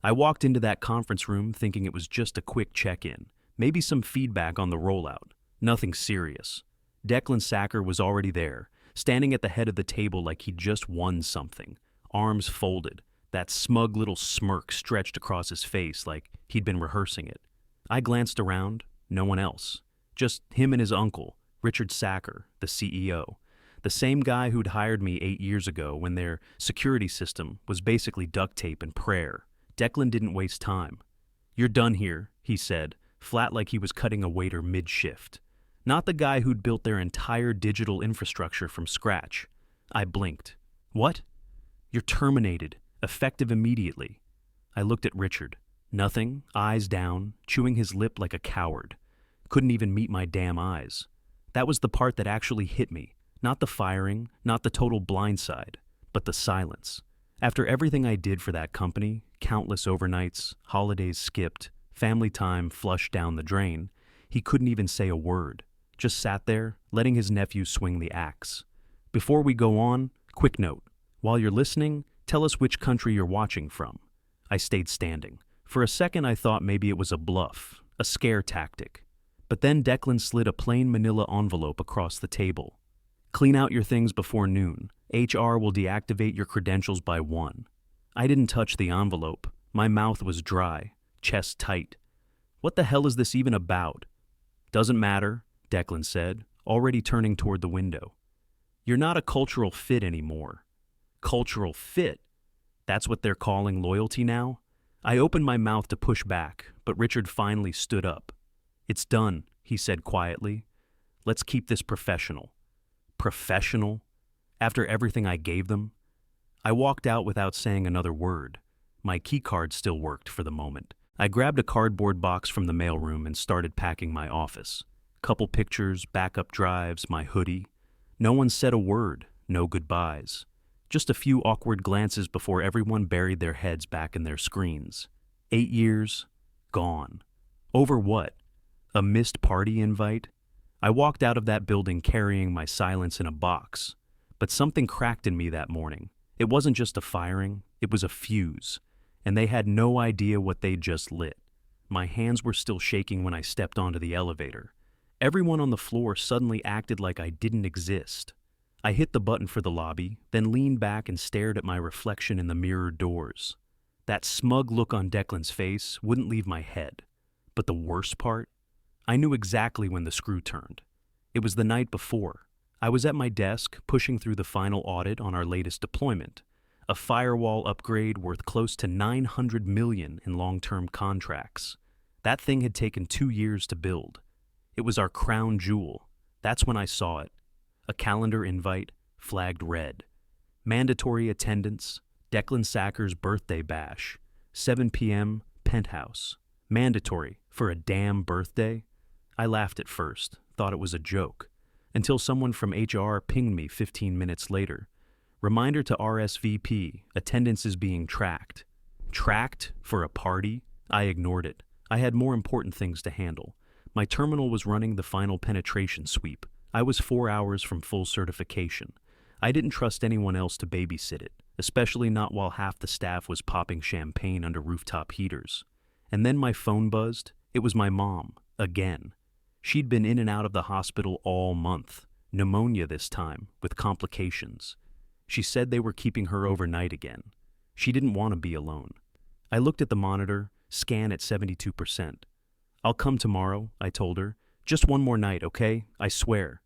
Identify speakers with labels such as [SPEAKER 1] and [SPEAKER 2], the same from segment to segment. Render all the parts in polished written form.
[SPEAKER 1] I walked into that conference room thinking it was just a quick check-in, maybe some feedback on the rollout. Nothing serious. Declan Sacker was already there, standing at the head of the table like he'd just won something, arms folded, that smug little smirk stretched across his face like he'd been rehearsing it. I glanced around, no one else. Just him and his uncle, Richard Sacker, the CEO. The same guy who'd hired me 8 years ago when their security system was basically duct tape and prayer. Declan didn't waste time. "You're done here," he said, flat like he was cutting a waiter mid-shift. Not the guy who'd built their entire digital infrastructure from scratch. I blinked. "What?" "You're terminated, effective immediately." I looked at Richard. Nothing, eyes down, chewing his lip like a coward. Couldn't even meet my damn eyes. That was the part that actually hit me. Not the firing, not the total blindside, but the silence. After everything I did for that company, countless overnights, holidays skipped, family time flushed down the drain, he couldn't even say a word. Just sat there, letting his nephew swing the axe. Before we go on, quick note. While you're listening, tell us which country you're watching from. I stayed standing. For a second I thought maybe it was a bluff, a scare tactic. But then Declan slid a plain manila envelope across the table. "Clean out your things before noon. HR will deactivate your credentials by 1. I didn't touch the envelope. My mouth was dry, chest tight. What the hell is this even about? "Doesn't matter," Declan said, already turning toward the window. "You're not a cultural fit anymore." Cultural fit? That's what they're calling loyalty now? I opened my mouth to push back, but Richard finally stood up. "It's done," he said quietly. "Let's keep this professional." Professional? After everything I gave them? I walked out without saying another word. My keycard still worked for the moment. I grabbed a cardboard box from the mailroom and started packing my office. Couple pictures, backup drives, my hoodie. No one said a word, no goodbyes. Just a few awkward glances before everyone buried their heads back in their screens. 8 years, gone. Over what? A missed party invite? I walked out of that building carrying my silence in a box. But something cracked in me that morning. It wasn't just a firing, it was a fuse. And they had no idea what they'd just lit. My hands were still shaking when I stepped onto the elevator. Everyone on the floor suddenly acted like I didn't exist. I hit the button for the lobby, then leaned back and stared at my reflection in the mirrored doors. That smug look on Declan's face wouldn't leave my head. But the worst part? I knew exactly when the screw turned. It was the night before. I was at my desk, pushing through the final audit on our latest deployment, a firewall upgrade worth close to $900 million in long-term contracts. That thing had taken 2 years to build. It was our crown jewel. That's when I saw it. A calendar invite, flagged red. Mandatory attendance, Declan Sacker's birthday bash, 7 p.m., penthouse. Mandatory for a damn birthday? I laughed at first, thought it was a joke, until someone from HR pinged me 15 minutes later. Reminder to RSVP, attendance is being tracked. Tracked for a party? I ignored it. I had more important things to handle. My terminal was running the final penetration sweep. I was 4 hours from full certification. I didn't trust anyone else to babysit it, especially not while half the staff was popping champagne under rooftop heaters. And then my phone buzzed. It was my mom, again. She'd been in and out of the hospital all month. Pneumonia this time, with complications. She said they were keeping her overnight again. She didn't want to be alone. I looked at the monitor, scan at 72%. "I'll come tomorrow," I told her. "Just one more night, okay? I swear."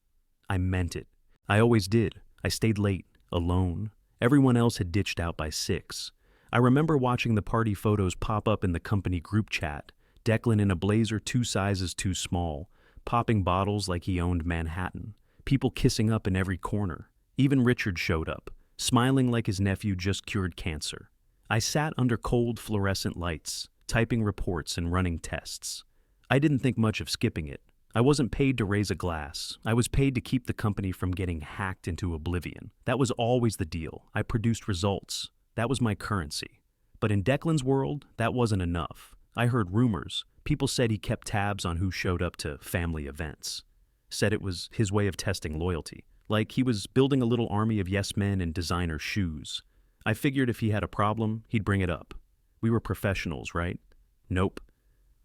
[SPEAKER 1] I meant it. I always did. I stayed late, alone. Everyone else had ditched out by 6. I remember watching the party photos pop up in the company group chat. Declan in a blazer 2 sizes too small, popping bottles like he owned Manhattan. People kissing up in every corner. Even Richard showed up, smiling like his nephew just cured cancer. I sat under cold fluorescent lights, typing reports and running tests. I didn't think much of skipping it. I wasn't paid to raise a glass. I was paid to keep the company from getting hacked into oblivion. That was always the deal. I produced results. That was my currency. But in Declan's world, that wasn't enough. I heard rumors. People said he kept tabs on who showed up to family events. Said it was his way of testing loyalty. Like he was building a little army of yes men in designer shoes. I figured if he had a problem, he'd bring it up. We were professionals, right? Nope.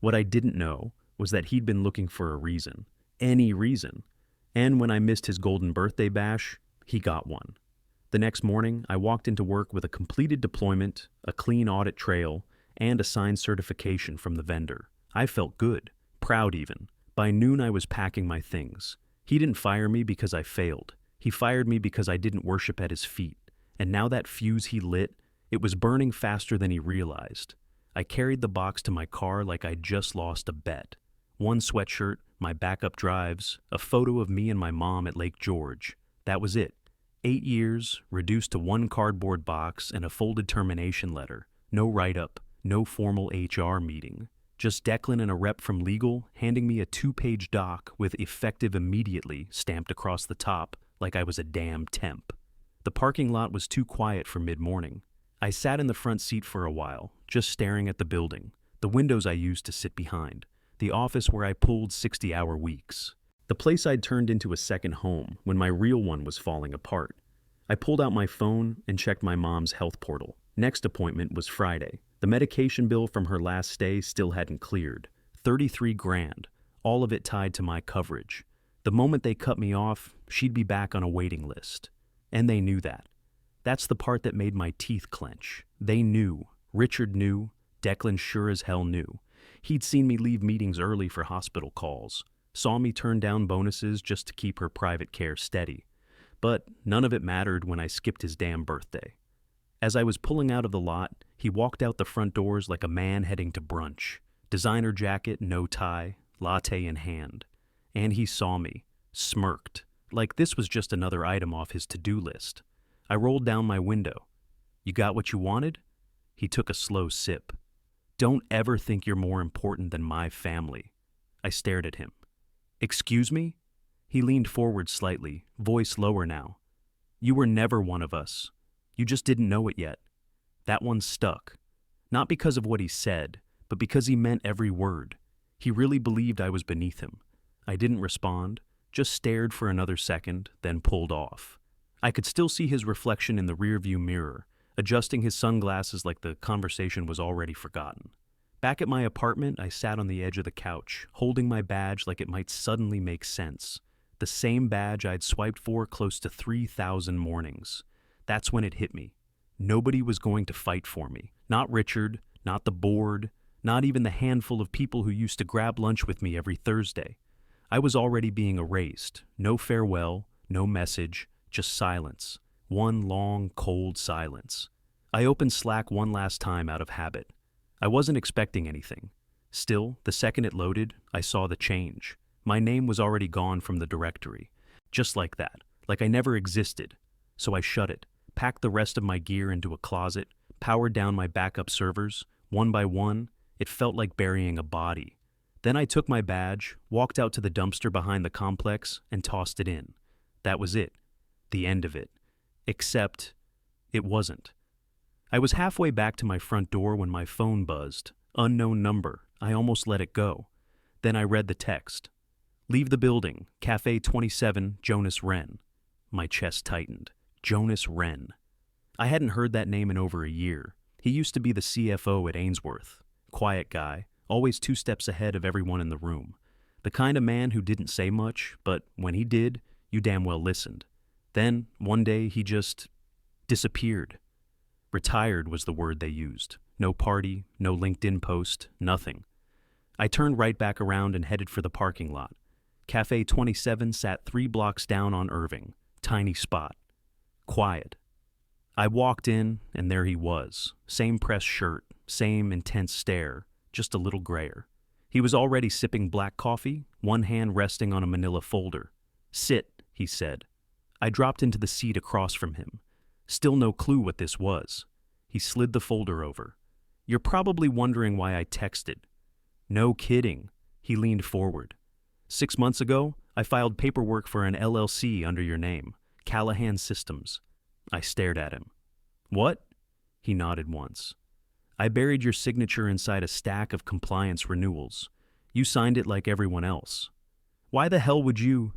[SPEAKER 1] What I didn't know was that he'd been looking for a reason. Any reason. And when I missed his golden birthday bash, he got one. The next morning, I walked into work with a completed deployment, a clean audit trail, and a signed certification from the vendor. I felt good, proud even. By noon, I was packing my things. He didn't fire me because I failed. He fired me because I didn't worship at his feet. And now that fuse he lit, it was burning faster than he realized. I carried the box to my car like I'd just lost a bet. One sweatshirt, my backup drives, a photo of me and my mom at Lake George. That was it. 8 years, reduced to one cardboard box and a folded termination letter. No write-up, no formal HR meeting. Just Declan and a rep from legal handing me a 2-page doc with effective immediately stamped across the top like I was a damn temp. The parking lot was too quiet for mid-morning. I sat in the front seat for a while, just staring at the building, the windows I used to sit behind, the office where I pulled 60-hour weeks. The place I'd turned into a second home when my real one was falling apart. I pulled out my phone and checked my mom's health portal. Next appointment was Friday. The medication bill from her last stay still hadn't cleared. 33 grand, all of it tied to my coverage. The moment they cut me off, she'd be back on a waiting list. And they knew that. That's the part that made my teeth clench. They knew. Richard knew. Declan sure as hell knew. He'd seen me leave meetings early for hospital calls. Saw me turn down bonuses just to keep her private care steady. But none of it mattered when I skipped his damn birthday. As I was pulling out of the lot, he walked out the front doors like a man heading to brunch. Designer jacket, no tie, latte in hand. And he saw me, smirked, like this was just another item off his to-do list. I rolled down my window. "You got what you wanted?" He took a slow sip. "Don't ever think you're more important than my family." I stared at him. "Excuse me?" He leaned forward slightly, voice lower now. "You were never one of us. You just didn't know it yet." That one stuck. Not because of what he said, but because he meant every word. He really believed I was beneath him. I didn't respond, just stared for another second, then pulled off. I could still see his reflection in the rearview mirror, adjusting his sunglasses like the conversation was already forgotten. Back at my apartment, I sat on the edge of the couch, holding my badge like it might suddenly make sense. The same badge I'd swiped for close to 3,000 mornings. That's when it hit me. Nobody was going to fight for me. Not Richard, not the board, not even the handful of people who used to grab lunch with me every Thursday. I was already being erased. No farewell, no message, just silence. One long, cold silence. I opened Slack one last time out of habit. I wasn't expecting anything. Still, the second it loaded, I saw the change. My name was already gone from the directory. Just like that, like I never existed. So I shut it, packed the rest of my gear into a closet, powered down my backup servers. One by one, it felt like burying a body. Then I took my badge, walked out to the dumpster behind the complex, and tossed it in. That was it. The end of it. Except, it wasn't. I was halfway back to my front door when my phone buzzed. Unknown number. I almost let it go. Then I read the text. "Leave the building. Cafe 27, Jonas Wren." My chest tightened. Jonas Wren. I hadn't heard that name in over a year. He used to be the CFO at Ainsworth. Quiet guy, always 2 steps ahead of everyone in the room. The kind of man who didn't say much, but when he did, you damn well listened. Then, one day, he just disappeared. Retired was the word they used. No party, no LinkedIn post, nothing. I turned right back around and headed for the parking lot. Cafe 27 sat 3 blocks down on Irving. Tiny spot. Quiet. I walked in, and there he was. Same pressed shirt, same intense stare, just a little grayer. He was already sipping black coffee, one hand resting on a manila folder. "Sit," he said. I dropped into the seat across from him. Still no clue what this was. He slid the folder over. "You're probably wondering why I texted." "No kidding." He leaned forward. 6 months ago, I filed paperwork for an LLC under your name, Callahan Systems. I stared at him. "What?" He nodded once. "I buried your signature inside a stack of compliance renewals. You signed it like everyone else." "Why the hell would you?"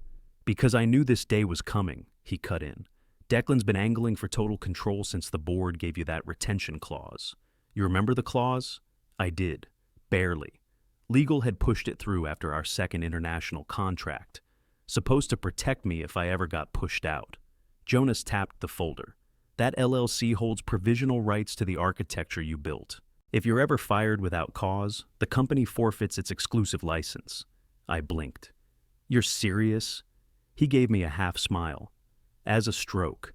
[SPEAKER 1] "Because I knew this day was coming," he cut in. "Declan's been angling for total control since the board gave you that retention clause. You remember the clause? I did. Barely. Legal had pushed it through after our second international contract. Supposed to protect me if I ever got pushed out. Jonas tapped the folder. That LLC holds provisional rights to the architecture you built. If you're ever fired without cause, the company forfeits its exclusive license. I blinked. You're serious? He gave me a half smile. As a stroke.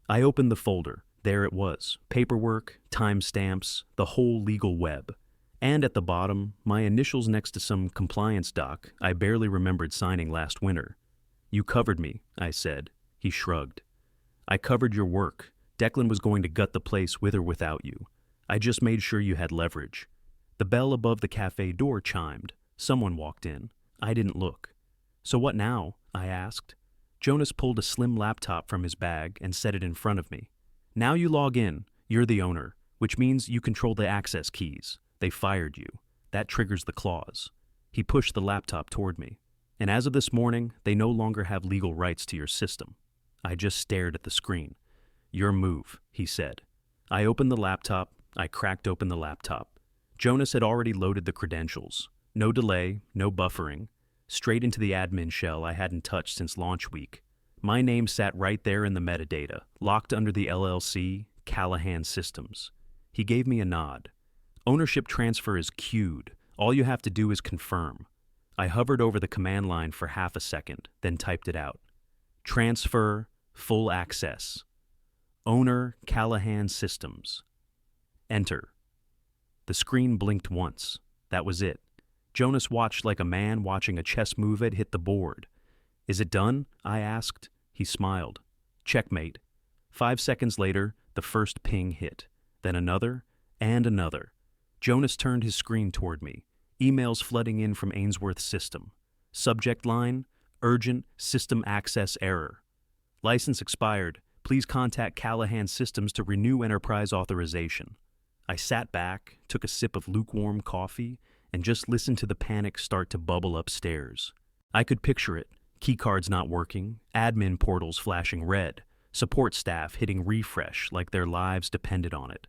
[SPEAKER 1] I opened the folder. There it was. Paperwork, timestamps, the whole legal web. And at the bottom, my initials next to some compliance doc I barely remembered signing last winter. You covered me, I said. He shrugged. I covered your work. Declan was going to gut the place with or without you. I just made sure you had leverage. The bell above the cafe door chimed. Someone walked in. I didn't look. So what now? I asked. Jonas pulled a slim laptop from his bag and set it in front of me. Now you log in. You're the owner, which means you control the access keys. They fired you. That triggers the clause. He pushed the laptop toward me. And as of this morning, they no longer have legal rights to your system. I just stared at the screen. Your move, he said. I opened the laptop. I cracked open the laptop. Jonas had already loaded the credentials. No delay, no buffering. Straight into the admin shell I hadn't touched since launch week. My name sat right there in the metadata, locked under the LLC, Callahan Systems. He gave me a nod. Ownership transfer is queued. All you have to do is confirm. I hovered over the command line for half a second, then typed it out. Transfer, full access. Owner, Callahan Systems. Enter. The screen blinked once. That was it. Jonas watched like a man watching a chess move had hit the board. Is it done? I asked. He smiled. Checkmate. 5 seconds later, the first ping hit. Then another, and another. Jonas turned his screen toward me. Emails flooding in from Ainsworth's system. Subject line, urgent system access error. License expired. Please contact Callahan Systems to renew enterprise authorization. I sat back, took a sip of lukewarm coffee, and just listened to the panic start to bubble upstairs. I could picture it. Keycards not working, admin portals flashing red, support staff hitting refresh like their lives depended on it.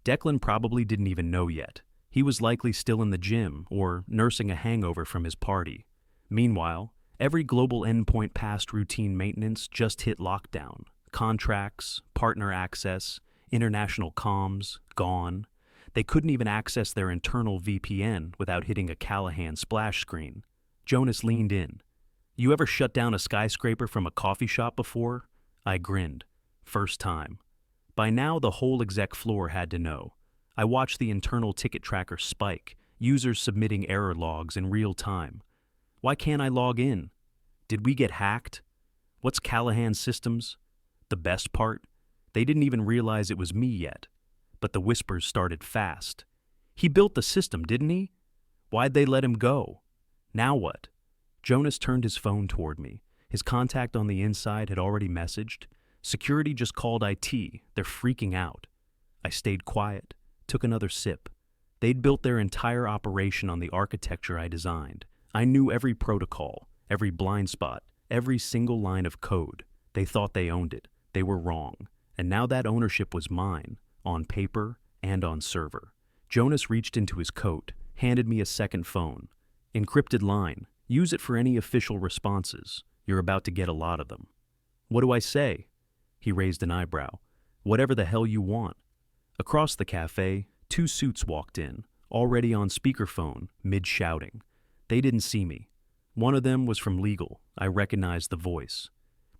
[SPEAKER 1] Declan probably didn't even know yet. He was likely still in the gym or nursing a hangover from his party. Meanwhile, every global endpoint past routine maintenance just hit lockdown. Contracts, partner access, international comms, gone. They couldn't even access their internal VPN without hitting a Callahan splash screen. Jonas leaned in. You ever shut down a skyscraper from a coffee shop before? I grinned. First time. By now, the whole exec floor had to know. I watched the internal ticket tracker spike, users submitting error logs in real time. Why can't I log in? Did we get hacked? What's Callahan Systems? The best part? They didn't even realize it was me yet. But the whispers started fast. He built the system, didn't he? Why'd they let him go? Now what? Jonas turned his phone toward me. His contact on the inside had already messaged. Security just called IT. They're freaking out. I stayed quiet, took another sip. They'd built their entire operation on the architecture I designed. I knew every protocol, every blind spot, every single line of code. They thought they owned it. They were wrong. And now that ownership was mine, on paper and on server. Jonas reached into his coat, handed me a second phone. Encrypted line. Use it for any official responses. You're about to get a lot of them. What do I say? He raised an eyebrow. Whatever the hell you want. Across the cafe, 2 suits walked in, already on speakerphone, mid-shouting. They didn't see me. One of them was from legal. I recognized the voice.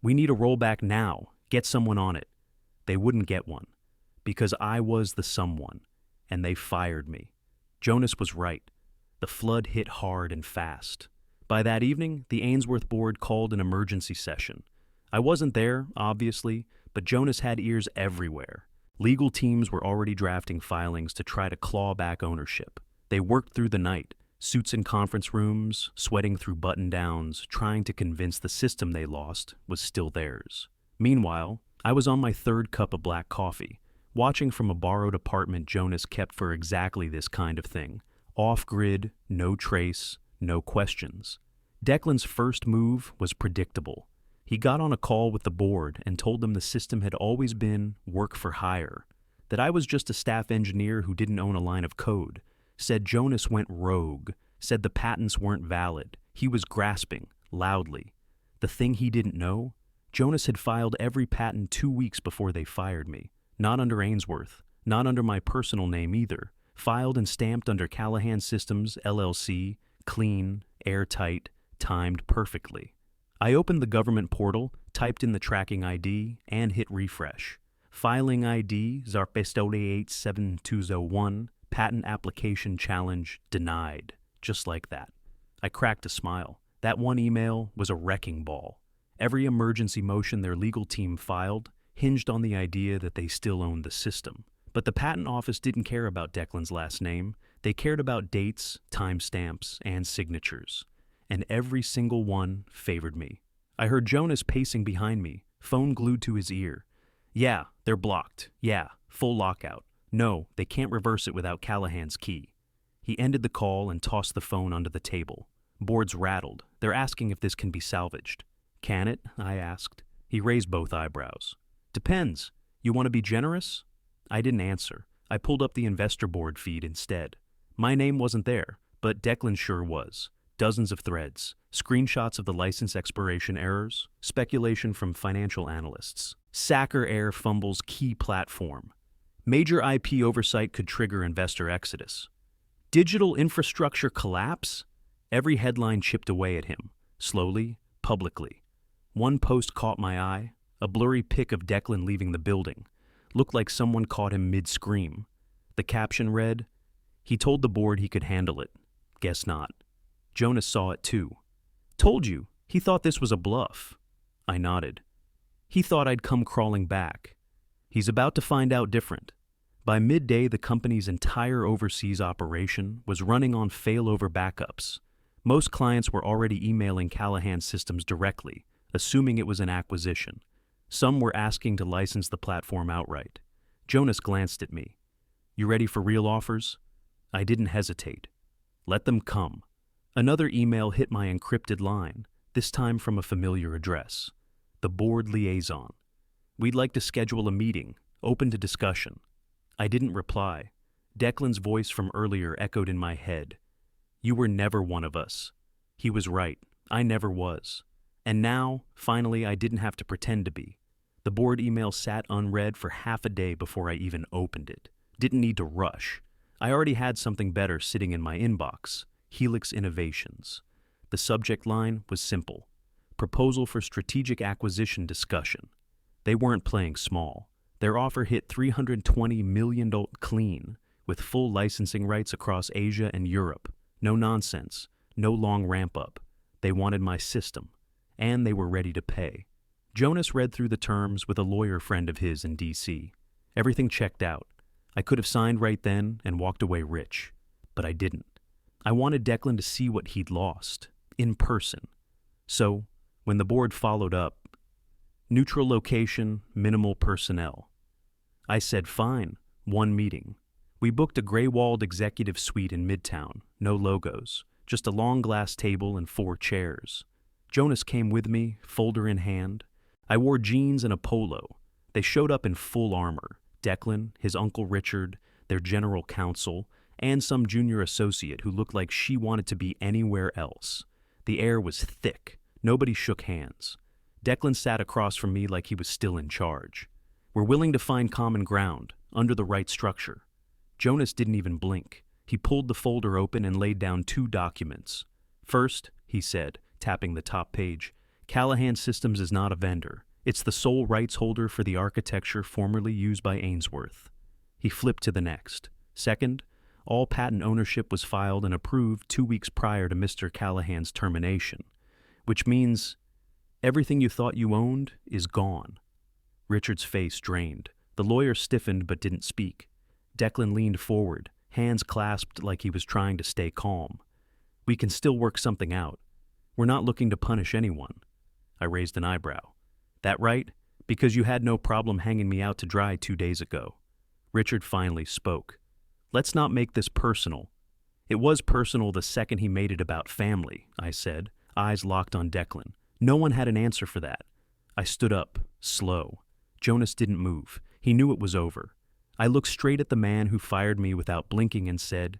[SPEAKER 1] We need a rollback now. Get someone on it. They wouldn't get one. Because I was the someone. And they fired me. Jonas was right. The flood hit hard and fast. By that evening, the Ainsworth board called an emergency session. I wasn't there, obviously, but Jonas had ears everywhere. Legal teams were already drafting filings to try to claw back ownership. They worked through the night, suits in conference rooms, sweating through button-downs, trying to convince the system they lost was still theirs. Meanwhile, I was on my 3rd cup of black coffee, watching from a borrowed apartment Jonas kept for exactly this kind of thing. Off-grid, no trace, no questions. Declan's first move was predictable. He got on a call with the board and told them the system had always been work for hire. that I was just a staff engineer who didn't own a line of code, said Jonas went rogue, said the patents weren't valid. He was grasping, loudly. The thing he didn't know? Jonas had filed every patent 2 weeks before they fired me. Not under Ainsworth, not under my personal name either. Filed and stamped under Callahan Systems, LLC, clean, airtight, timed perfectly. I opened the government portal, typed in the tracking ID, and hit refresh. Filing ID, Zarpestoli87201, patent application challenge denied. Just like that. I cracked a smile. That one email was a wrecking ball. Every emergency motion their legal team filed hinged on the idea that they still owned the system. But the patent office didn't care about Declan's last name. They cared about dates, timestamps, and signatures. And every single one favored me. I heard Jonas pacing behind me, phone glued to his ear. Yeah, they're blocked. Yeah, full lockout. No, they can't reverse it without Callahan's key. He ended the call and tossed the phone onto the table. Boards rattled. They're asking if this can be salvaged. Can it? I asked. He raised both eyebrows. Depends. You want to be generous? I didn't answer. I pulled up the investor board feed instead. My name wasn't there, but Declan sure was. Dozens of threads, screenshots of the license expiration errors, speculation from financial analysts. Sacker Air fumbles key platform. Major IP oversight could trigger investor exodus. Digital infrastructure collapse? Every headline chipped away at him, slowly, publicly. One post caught my eye, a blurry pic of Declan leaving the building. Looked like someone caught him mid-scream. The caption read, "He told the board he could handle it. Guess not." Jonas saw it too. "Told you, he thought this was a bluff." I nodded. "He thought I'd come crawling back. He's about to find out different." By midday, the company's entire overseas operation was running on failover backups. Most clients were already emailing Callahan Systems directly, assuming it was an acquisition. Some were asking to license the platform outright. Jonas glanced at me. "You ready for real offers?" I didn't hesitate. "Let them come." Another email hit my encrypted line, this time from a familiar address. The board liaison. "We'd like to schedule a meeting, open to discussion." I didn't reply. Declan's voice from earlier echoed in my head. "You were never one of us." He was right. I never was. And now, finally, I didn't have to pretend to be. The board email sat unread for half a day before I even opened it. Didn't need to rush. I already had something better sitting in my inbox. Helix Innovations. The subject line was simple. Proposal for strategic acquisition discussion. They weren't playing small. Their offer hit $320 million clean, with full licensing rights across Asia and Europe. No nonsense. No long ramp-up. They wanted my system. And they were ready to pay. Jonas read through the terms with a lawyer friend of his in D.C. Everything checked out. I could have signed right then and walked away rich. But I didn't. I wanted Declan to see what he'd lost, in person. So, when the board followed up, neutral location, minimal personnel. I said fine, one meeting. We booked a gray-walled executive suite in Midtown, no logos, just a long glass table and 4 chairs. Jonas came with me, folder in hand. I wore jeans and a polo. They showed up in full armor. Declan, his uncle Richard, their general counsel, and some junior associate who looked like she wanted to be anywhere else. The air was thick. Nobody shook hands. Declan sat across from me like he was still in charge. "We're willing to find common ground, under the right structure." Jonas didn't even blink. He pulled the folder open and laid down 2 documents. "First," he said, tapping the top page, "Callahan Systems is not a vendor. It's the sole rights holder for the architecture formerly used by Ainsworth." He flipped to the next. "Second, all patent ownership was filed and approved 2 weeks prior to Mr. Callahan's termination, which means everything you thought you owned is gone." Richard's face drained. The lawyer stiffened but didn't speak. Declan leaned forward, hands clasped like he was trying to stay calm. "We can still work something out. We're not looking to punish anyone." I raised an eyebrow. "That right? Because you had no problem hanging me out to dry 2 days ago." Richard finally spoke. "Let's not make this personal." "It was personal the second he made it about family," I said, eyes locked on Declan. No one had an answer for that. I stood up, slow. Jonas didn't move. He knew it was over. I looked straight at the man who fired me without blinking and said,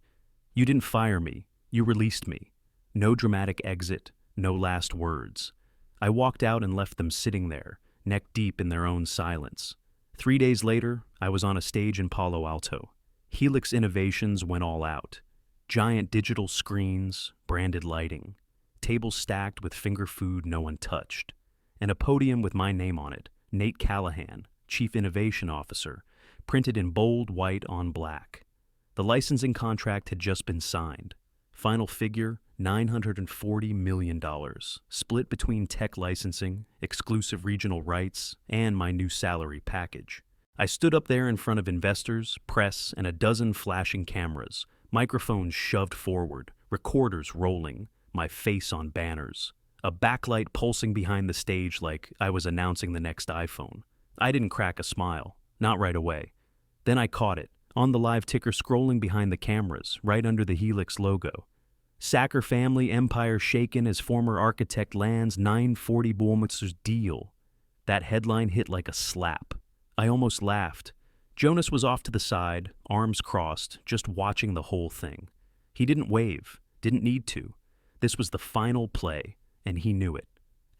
[SPEAKER 1] "You didn't fire me. You released me." No dramatic exit, no last words. I walked out and left them sitting there, neck deep in their own silence. 3 days later, I was on a stage in Palo Alto. Helix Innovations went all out. Giant digital screens, branded lighting, tables stacked with finger food no one touched, and a podium with my name on it, Nate Callahan, Chief Innovation Officer, printed in bold white on black. The licensing contract had just been signed. Final figure, $940 million, split between tech licensing, exclusive regional rights, and my new salary package. I stood up there in front of investors, press, and a dozen flashing cameras, microphones shoved forward, recorders rolling, my face on banners, a backlight pulsing behind the stage like I was announcing the next iPhone. I didn't crack a smile, not right away. Then I caught it, on the live ticker scrolling behind the cameras, right under the Helix logo. Sacker family empire shaken as former architect lands 940 Bullmixer's deal. That headline hit like a slap. I almost laughed. Jonas was off to the side, arms crossed, just watching the whole thing. He didn't wave, didn't need to. This was the final play, and he knew it.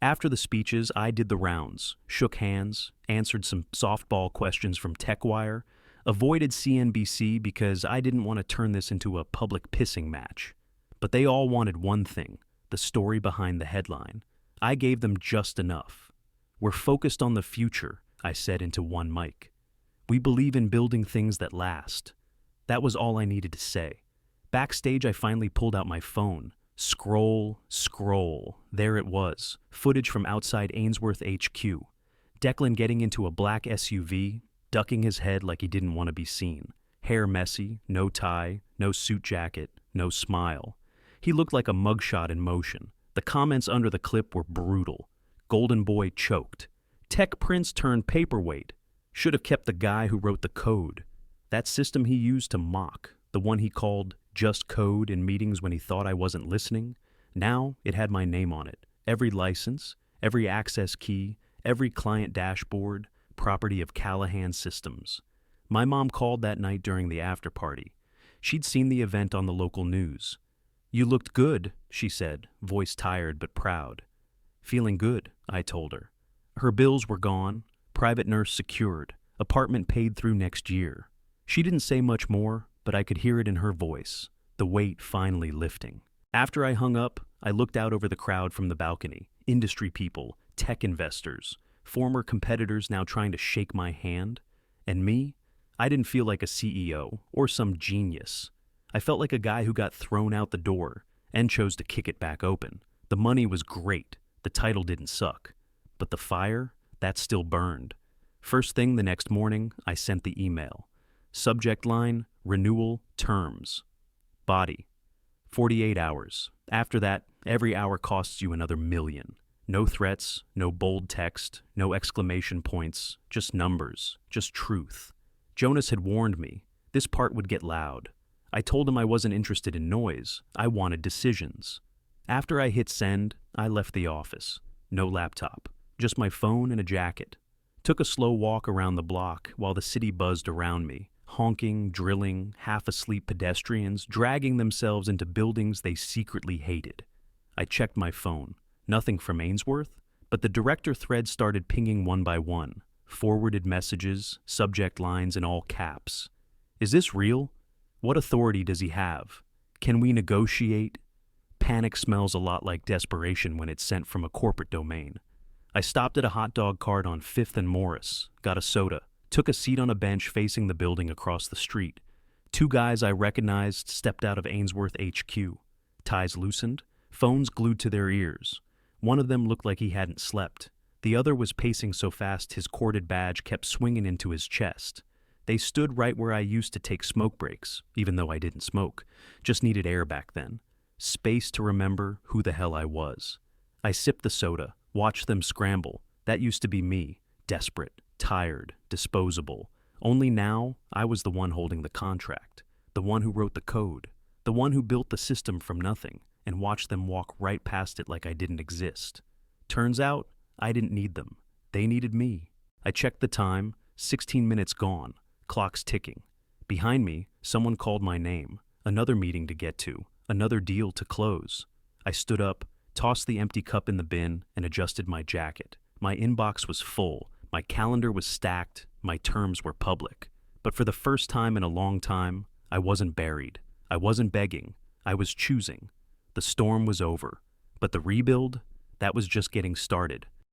[SPEAKER 1] After the speeches, I did the rounds, shook hands, answered some softball questions from TechWire, avoided CNBC because I didn't want to turn this into a public pissing match. But they all wanted one thing, the story behind the headline. I gave them just enough. "We're focused on the future," I said into one mic. "We believe in building things that last." That was all I needed to say. Backstage, I finally pulled out my phone. Scroll. There it was, footage from outside Ainsworth HQ. Declan getting into a black SUV, ducking his head like he didn't want to be seen. Hair messy, no tie, no suit jacket, no smile. He looked like a mugshot in motion. The comments under the clip were brutal. Golden Boy choked. Tech Prince turned paperweight. Should have kept the guy who wrote the code. That system he used to mock, the one he called just code in meetings when he thought I wasn't listening. Now it had my name on it. Every license, every access key, every client dashboard, property of Callahan Systems. My mom called that night during the after party. She'd seen the event on the local news. "You looked good," she said, voice tired but proud. "Feeling good," I told her. Her bills were gone, private nurse secured, apartment paid through next year. She didn't say much more, but I could hear it in her voice, the weight finally lifting. After I hung up, I looked out over the crowd from the balcony, industry people, tech investors, former competitors now trying to shake my hand. And me? I didn't feel like a CEO or some genius. I felt like a guy who got thrown out the door and chose to kick it back open. The money was great. The title didn't suck. But the fire, that still burned. First thing the next morning, I sent the email. Subject line, renewal terms. Body, 48 hours. After that, every hour costs you another $1 million. No threats, no bold text, no exclamation points, just numbers, just truth. Jonas had warned me. This part would get loud. I told him I wasn't interested in noise. I wanted decisions. After I hit send, I left the office. No laptop, just my phone and a jacket. Took a slow walk around the block while the city buzzed around me. Honking, drilling, half-asleep pedestrians dragging themselves into buildings they secretly hated. I checked my phone. Nothing from Ainsworth, but the director thread started pinging one by one. Forwarded messages, subject lines in all caps. Is this real? What authority does he have? Can we negotiate? Panic smells a lot like desperation when it's sent from a corporate domain. I stopped at a hot dog cart on 5th and Morris, got a soda, took a seat on a bench facing the building across the street. 2 guys I recognized stepped out of Ainsworth HQ. Ties loosened, phones glued to their ears. One of them looked like he hadn't slept. The other was pacing so fast his corded badge kept swinging into his chest. They stood right where I used to take smoke breaks, even though I didn't smoke. Just needed air back then. Space to remember who the hell I was. I sipped the soda, watched them scramble. That used to be me, desperate, tired, disposable. Only now, I was the one holding the contract, the one who wrote the code, the one who built the system from nothing and watched them walk right past it like I didn't exist. Turns out, I didn't need them. They needed me. I checked the time, 16 minutes gone. clocks ticking. Behind me, someone called my name. Another meeting to get to, another deal to close. I stood up, tossed the empty cup in the bin, and adjusted my jacket. My inbox was full, my calendar was stacked, my terms were public. But for the first time in a long time, I wasn't buried. I wasn't begging. I was choosing. The storm was over. But the rebuild, that was just getting started.